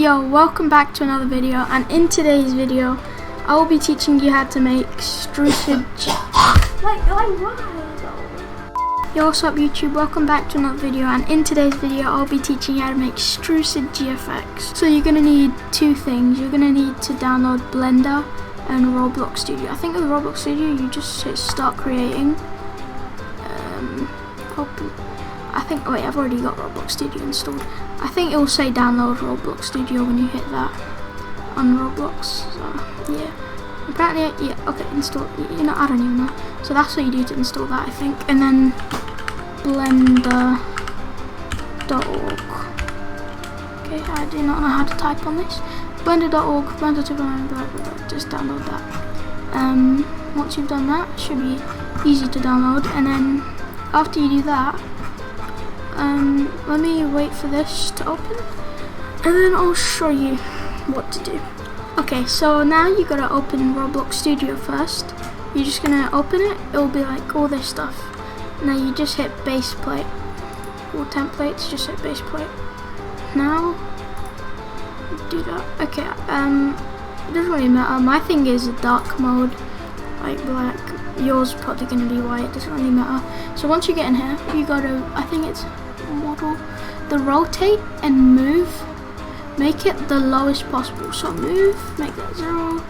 Yo, welcome back to another video, and in today's video I will be teaching you how to make STRUCID. Yo, what's up YouTube, welcome back to another video, and in today's video I'll be teaching you how to make STRUCID GFX. So you're going to need two things. You're going to need to download Blender and Roblox Studio. I think with Roblox Studio you just hit start creating. Wait, I've already got Roblox Studio installed. I think it will say download Roblox Studio when you hit that on Roblox. So yeah, apparently yeah. Okay, install. You know, I don't even know. So that's what you do to install that, I think. And then blender.org. Okay, I do not know how to type on this. Blender.org, Blender 2.9, just download that. Once you've done that, it should be easy to download. And then after you do that, let me wait for this to open, and then I'll show you what to do. Okay, so now you gotta open Roblox Studio first. You're just gonna open it. It'll be like all this stuff. Now you just hit base plate. All templates, just hit base plate. Now do that. Okay, it doesn't really matter. My thing is a dark mode, like black. Yours probably gonna be white. It doesn't really matter. So once you get in here, you gotta, I think it's model, the rotate and move, make it the lowest possible. So move, make that 0,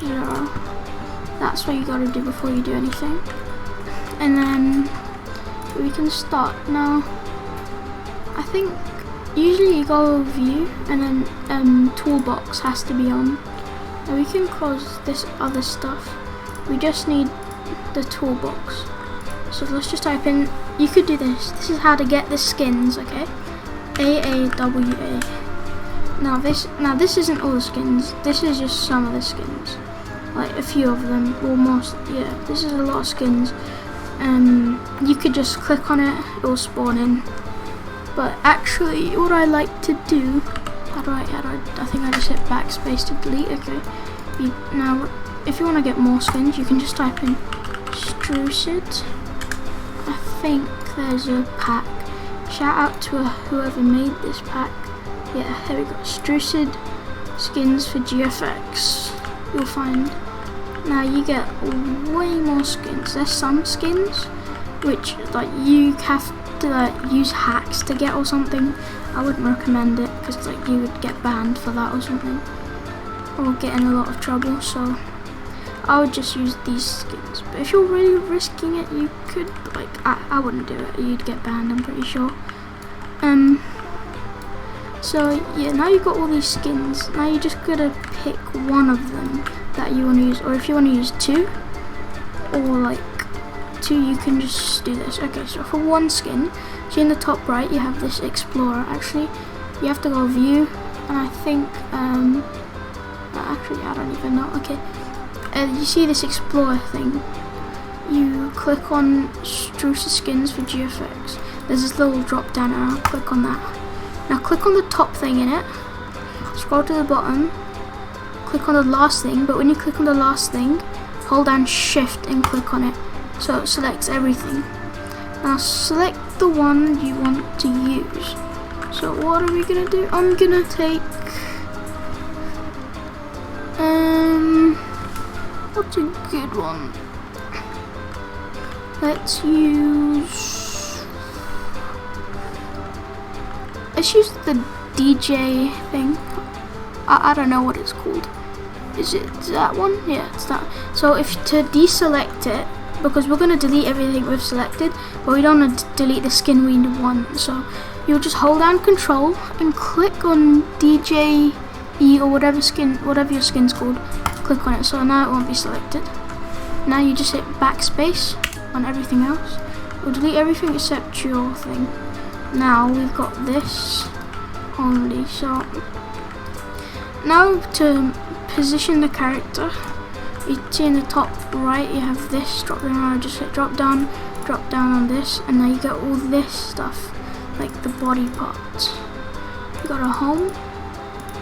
0. That's what you gotta do before you do anything. And then we can start. Now I think usually you go view and then toolbox has to be on. Now we can close this other stuff. We just need the toolbox. So let's just type in, you could do this. This is how to get the skins, okay? AAWA. Now this isn't all the skins. This is just some of the skins. Like a few of them, or most, yeah, this is a lot of skins. You could just click on it, it will spawn in. But actually, what I like to do, I think I just hit backspace to delete, okay. Now, if you want to get more skins, you can just type in STRUCID. I think there's a pack. Shout out to whoever made this pack. Yeah, here we go. STRUCID skins for GFX. You'll find. Now you get way more skins. There's some skins which like you have to use hacks to get or something. I wouldn't recommend it because like you would get banned for that or something, or get in a lot of trouble. So I would just use these skins. But if you're really risking it, you could, like, I wouldn't do it. You'd get banned, I'm pretty sure. So yeah, now you've got all these skins. Now you just gotta pick one of them that you want to use, or if you want to use two, or like two, you can just do this. Okay, so for one skin, see in the top right, you have this explorer. Actually, you have to go view, and I think, actually, I don't even know. Okay. You see this explorer thing, you click on STRUCID skins for GFX. There's this little drop down arrow, click on that. Now click on the top thing in it, scroll to the bottom, click on the last thing, but when you click on the last thing, hold down shift and click on it, so it selects everything. Now select the one you want to use. So what are we gonna do? I'm gonna take what's a good one? Let's use the DJ thing. I don't know what it's called. Is it that one? Yeah, it's that. So if to deselect it, because we're gonna delete everything we've selected, but we don't want to delete the skin we want. So you'll just hold down Control and click on DJ or whatever your skin's called. Click on it, so now it won't be selected. Now you just hit backspace on everything else. We'll delete everything except your thing. Now we've got this only. So now to position the character, you see in the top right you have this drop down arrow. Just hit drop down on this, and now you get all this stuff like the body parts. You got a home,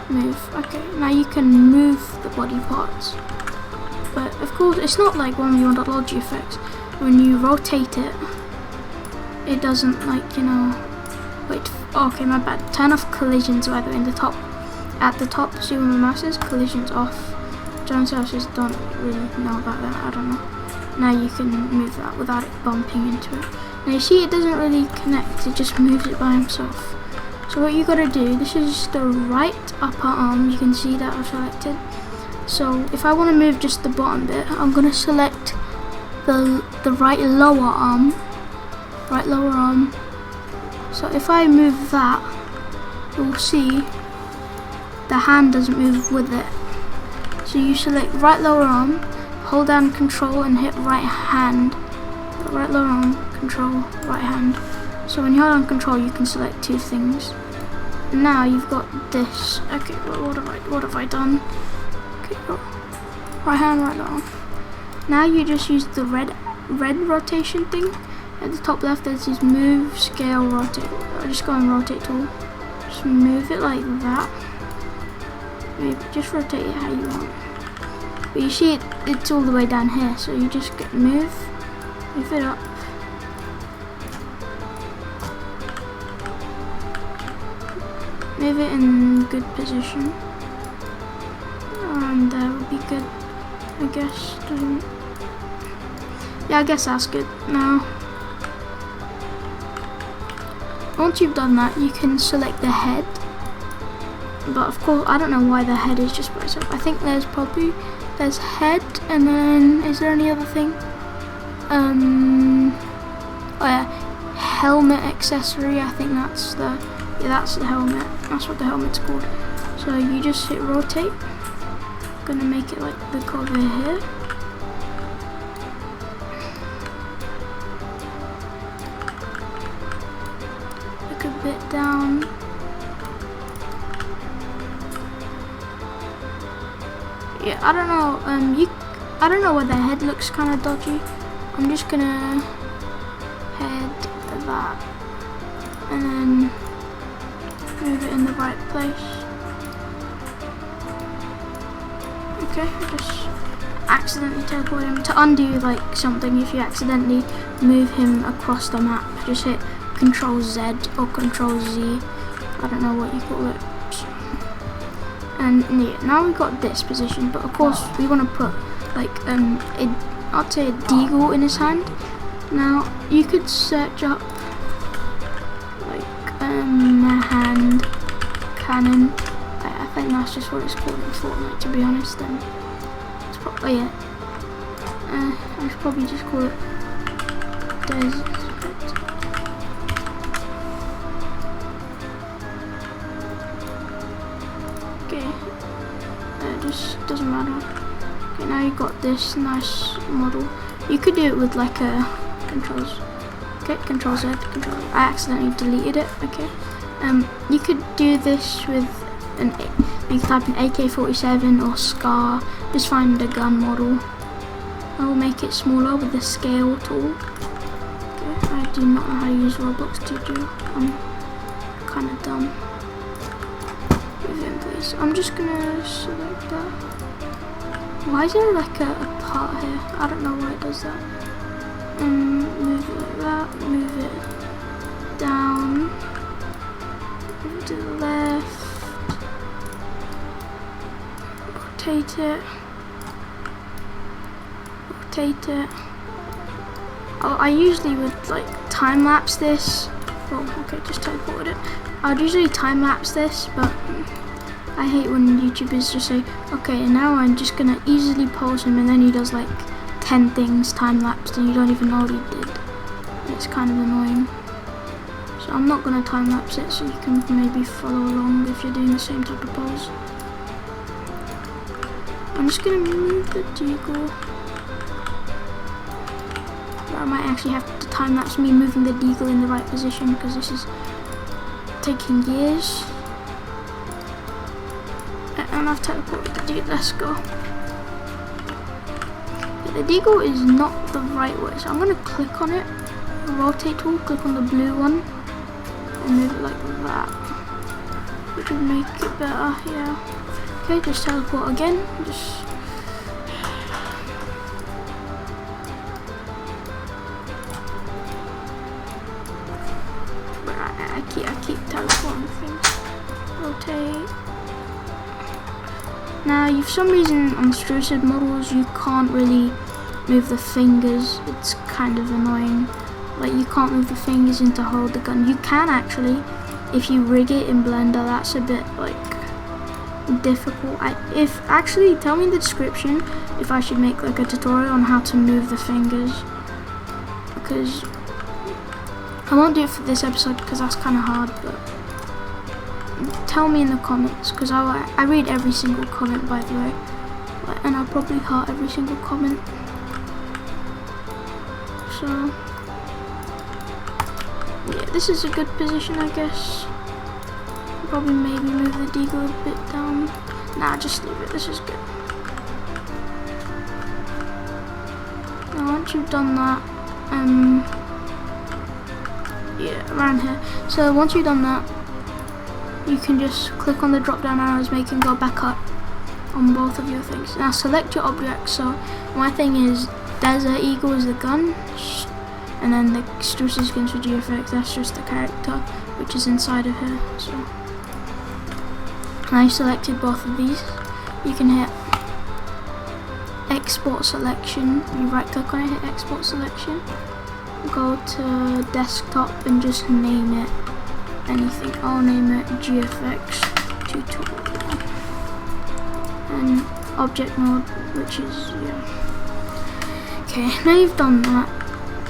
move. Okay, now you can move the body parts, but of course it's not like when you want to load GFX. When you rotate it, it doesn't, like, you know, wait, Okay, my bad. Turn off collisions by the way in the top. At the top, see where my mouse is? Collisions off. John Celsius don't really know about that, I don't know. Now you can move that without it bumping into it. Now you see it doesn't really connect, it just moves it by himself. So what you gotta do, this is the right upper arm, you can see that I've selected. So if I wanna move just the bottom bit, I'm gonna select the right lower arm. Right lower arm. So if I move that, you'll see the hand doesn't move with it. So you select right lower arm, hold down control and hit right hand. Right lower arm, control, right hand. So when you hold on control you can select two things. Now you've got this. Okay, what have I done? Okay, right hand, right lower arm. Now you just use the red rotation thing. At the top left there's this move, scale, rotate. I'll just go and rotate tool. Just move it like that. Maybe just rotate it how you want. But you see it's all the way down here, so you just move it up. Move it in good position. And that would be good, I guess. Yeah, I guess that's good. Now, once you've done that, you can select the head. But of course, I don't know why the head is just by itself. I think there's head, and then is there any other thing? Oh yeah, helmet accessory. I think that's the helmet. That's what the helmet's called. So you just hit rotate. I'm gonna make it like look over here. Look a bit down. Yeah, I don't know. I don't know why the head looks kind of dodgy. I'm just gonna head that and then move it in the right place. Okay, just accidentally teleport him. To undo like something, if you accidentally move him across the map, just hit Control Z or Control Z. I don't know what you call it. And yeah, now we've got this position, but of course we want to put like I'd say a deagle in his hand. Now you could search up like a hand cannon. I think that's just what it's called in Fortnite, to be honest. Then it's probably I should probably just call it desert. Just doesn't matter. Okay, now you've got this nice model. You could do it with like a controls. Okay, Control Z, Control. I accidentally deleted it. Okay. You could do this with you could type in AK-47 or SCAR. Just find a gun model. I will make it smaller with the scale tool. Okay, I do not know how to use Roblox to do. I'm kind of dumb. I'm just gonna select that. Why is there like a part here? I don't know why it does that. Move it like that, move it down, move it to the left, rotate it. Oh, I usually would like time lapse this. Oh, okay, just teleported it. I'd usually time lapse this, but I hate when YouTubers just say, okay, now I'm just gonna easily pause him, and then he does like 10 things time lapsed and you don't even know what he did. It's kind of annoying. So I'm not gonna time lapse it, so you can maybe follow along if you're doing the same type of pose. I'm just gonna move the deagle. I might actually have to time lapse me moving the deagle in the right position because this is taking years. And I've teleported the dude, let's go. Yeah, the deagle is not the right way, so I'm gonna click on it, rotate tool, click on the blue one, and move it like that. Which would make it better, yeah. Okay, just teleport again, just I keep teleporting. Okay. Now, for some reason on STRUCID models you can't really move the fingers. It's kind of annoying. Like, you can't move the fingers in to hold the gun. You can actually, if you rig it in Blender. That's a bit like difficult. Actually, tell me in the description if I should make like a tutorial on how to move the fingers, because I won't do it for this episode because that's kind of hard, but tell me in the comments, because I read every single comment, by the way, and I'll probably heart every single comment. So yeah, this is a good position, I guess. Probably maybe move the deagle a bit down. Nah, just leave it. This is good. Now once you've done that, yeah, around here. So once you've done that, you can just click on the drop down arrows, make it go back up on both of your things. Now select your object. So my thing is Desert Eagle is the gun, and then the STRUCID skins for GFX, that's just the character which is inside of here. So I selected both of these. You can hit export selection. You right click on it, hit export selection, go to desktop and just name it anything. I'll name it GFX tutorial, and object mode, which is, yeah. Okay, now you've done that,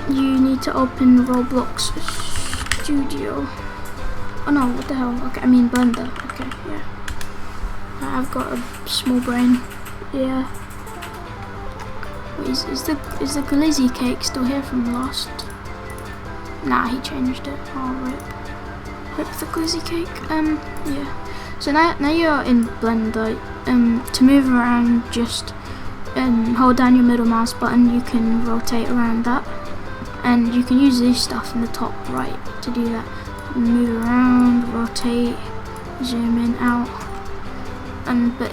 you need to open Roblox Studio. Oh no, what the hell? Okay, I mean Blender. Okay, yeah. I've got a small brain. Yeah. Wait, is the glizzy cake still here from last? Nah, he changed it. Oh, rip the glizzy cake. Yeah. So now you're in Blender. To move around, just hold down your middle mouse button. You can rotate around that, and you can use this stuff in the top right to do that. Move around, rotate, zoom in, out. But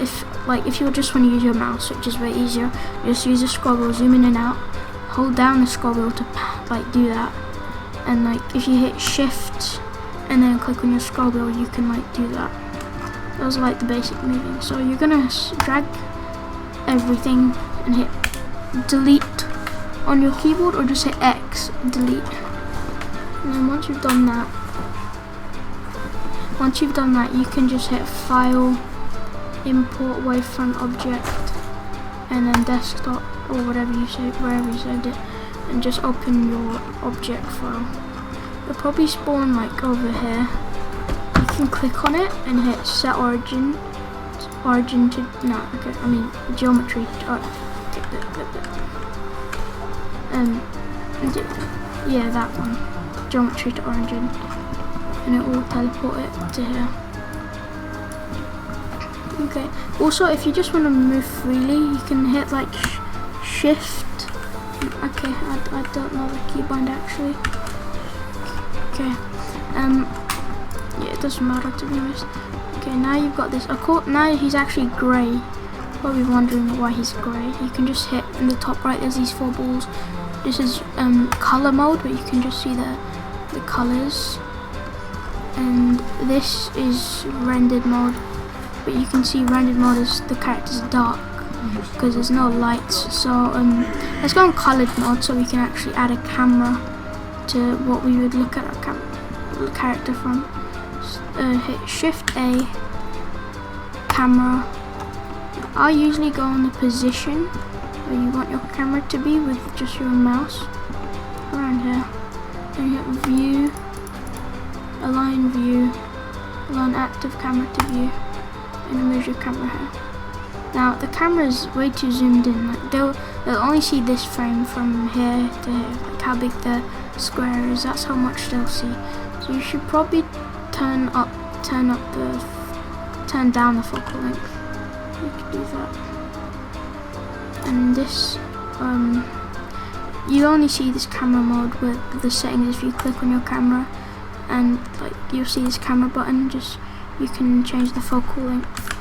if you just want to use your mouse, which is way easier, just use the scroll wheel, zoom in and out, hold down the scroll wheel to do that, and if you hit shift and then click on your scroll wheel, you can do that. Those are the basic moving. So you're gonna drag everything and hit delete on your keyboard, or just hit X, delete. And then once you've done that, you can just hit file, import wavefront object, and then desktop or whatever you saved, wherever you saved it, and just open your object file. It'll probably spawn over here. You can click on it and hit set origin to geometry. Yeah, that one, geometry to origin, and it will teleport it to here. Okay. Also, if you just want to move freely, you can hit shift. Okay, I don't know the keybind actually. Okay. Yeah, it doesn't matter, to be honest. Okay, now you've got this. Now he's actually grey. Probably wondering why he's grey. You can just hit in the top right. There's these 4 balls. This is color mode, where you can just see the colors. And this is rendered mode. But you can see rendered mode is the character's dark because there's no lights. So let's go on colored mode, so we can actually add a camera to what we would look at our character from. Hit shift A, camera. I usually go on the position where you want your camera to be with just your mouse, around here. Then you hit view, align active camera to view, and move your camera here. Now the camera is way too zoomed in. They'll only see this frame from here to here, how big the square is. That's how much they'll see. So you should probably turn down the focal length. You can do that. And this, you only see this camera mode with the settings if you click on your camera, and you'll see this camera button. You can change the focal length,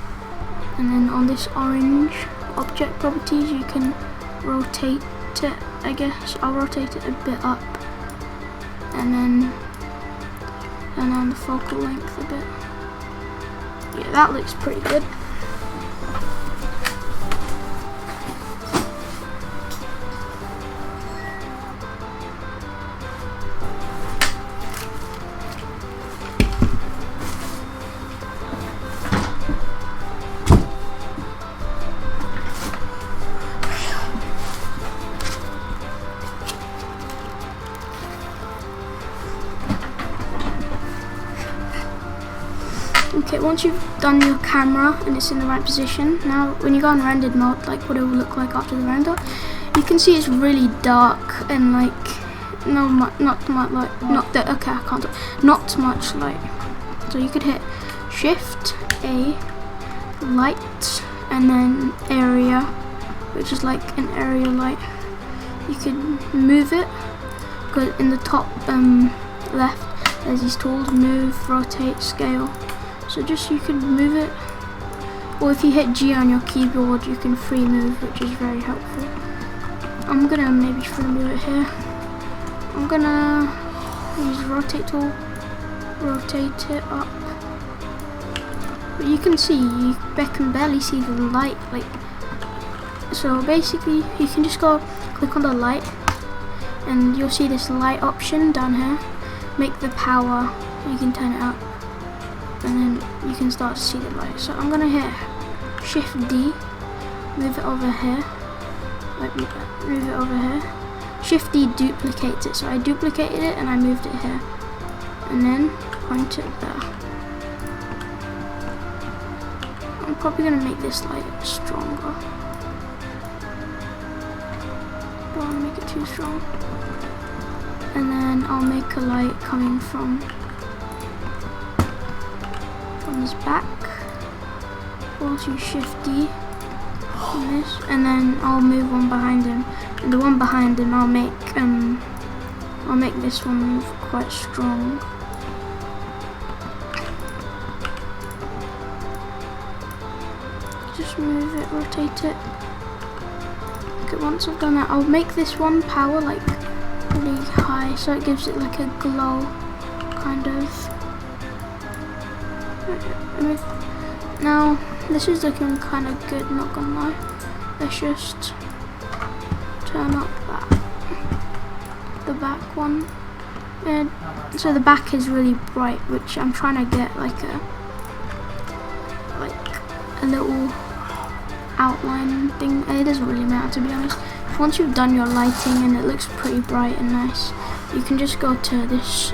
and then on this orange object properties, you can rotate it. I guess I'll rotate it a bit up, and then turn down the focal length a bit. yeah, that looks pretty good. Okay, once you've done your camera and it's in the right position, now when you go on rendered mode, like what it will look like after the render, you can see it's really dark and like not much light, not much light. So you could hit Shift A, light, and then area, which is like an area light. You can move it, because in the top left there's these tools: move, rotate, scale. So just you can move it, or if you hit G on your keyboard you can free move, which is very helpful. I'm gonna maybe free move it here. I'm gonna use rotate tool, rotate it up. But you can see, you can barely see the light. Like, so basically you can just go click on the light and you'll see this light option down here. Make the power, you can turn it up, and then you can start to see the light. So I'm gonna hit Shift D, move it over here, like move it over here. Shift D duplicates it, so I duplicated it and I moved it here, and then point it there. I'm probably gonna make this light stronger. Don't want to make it too strong. And then I'll make a light coming from his back. Also Shift D on this, and then I'll move one behind him. And the one behind him, I'll make this one quite strong. Just move it, rotate it. Okay, once I've done that, I'll make this one power like really high, so it gives it like a glow, kind of. Now this is looking kind of good, not gonna lie. Let's just turn up the back one. And so the back is really bright, which I'm trying to get like a little outline thing. It doesn't really matter, to be honest. Once you've done your lighting and it looks pretty bright and nice, you can just go to this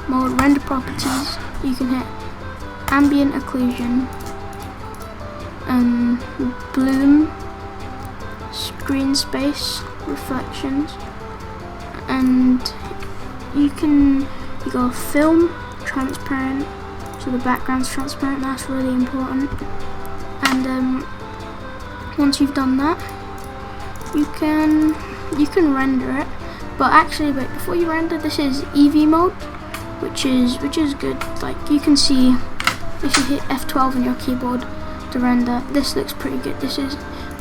mode, render properties. You can hit ambient occlusion, bloom, screen space, reflections, and you go film, transparent, so the background's transparent. That's really important. And once you've done that, you can render it. But actually, wait, before you render, this is EV mode, which is good. Like, you can see if you hit F12 on your keyboard to render, this looks pretty good. This is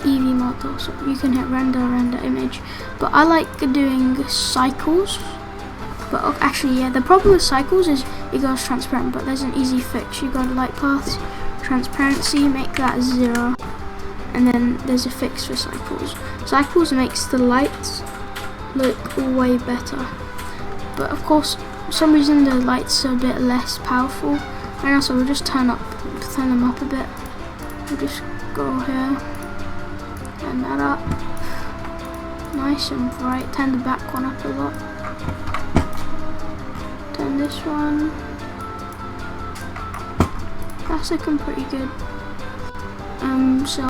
EV mode though, so you can hit render image. But I like doing cycles. But actually, yeah, the problem with cycles is it goes transparent, but there's an easy fix. You go to light paths, transparency, make that 0, and then there's a fix for cycles. Cycles makes the lights look way better, but of course for some reason the lights are a bit less powerful right now, so we'll just turn them up a bit. We'll just go here, turn that up nice and bright, turn the back one up a lot, turn this one. That's looking pretty good. So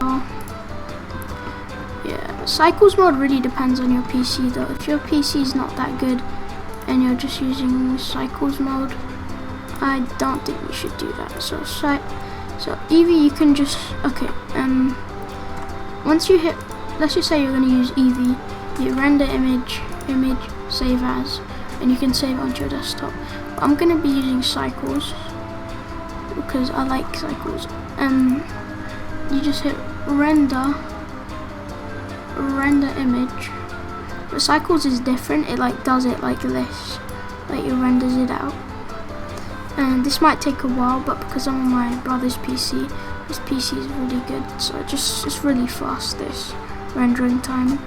yeah, cycles mode really depends on your PC though. If your PC is not that good and you're just using cycles mode, I don't think you should do that. So EV, you can just, okay, once you hit, let's just say you're going to use EV, you render image, save as, and you can save onto your desktop. But I'm going to be using cycles because I like cycles. You just hit render image. But cycles is different. It like does it like this, like it renders it out. and this might take a while, but because I'm on my brother's PC, his PC is really good, so it's really fast, this rendering time.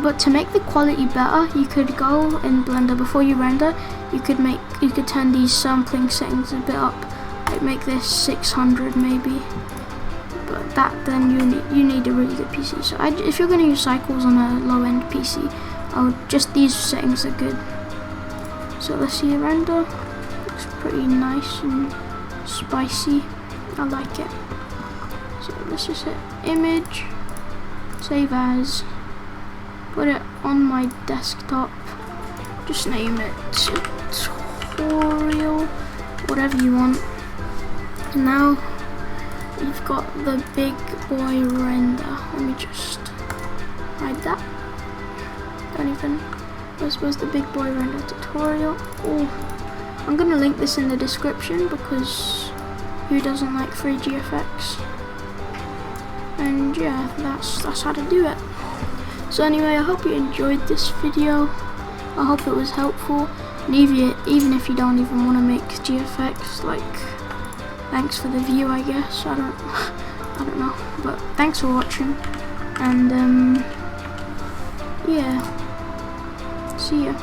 But to make the quality better, you could go in Blender before you render. You could turn these sampling settings a bit up, like make this 600 maybe. But then you need a really good PC. So if you're going to use cycles on a low-end PC, just these settings are good. So let's see a render. Looks pretty nice and spicy. I like it. So let's just hit image, save as, put it on my desktop. Just name it tutorial, whatever you want. And now you've got the big boy render. Let me just hide that. Where's the big boy render tutorial? Oh, I'm gonna link this in the description because who doesn't like free GFX? And yeah, that's how to do it. So anyway, I hope you enjoyed this video. I hope it was helpful. And even if you don't even want to make GFX, like, thanks for the view, I guess. I don't know, but thanks for watching. And yeah, see ya.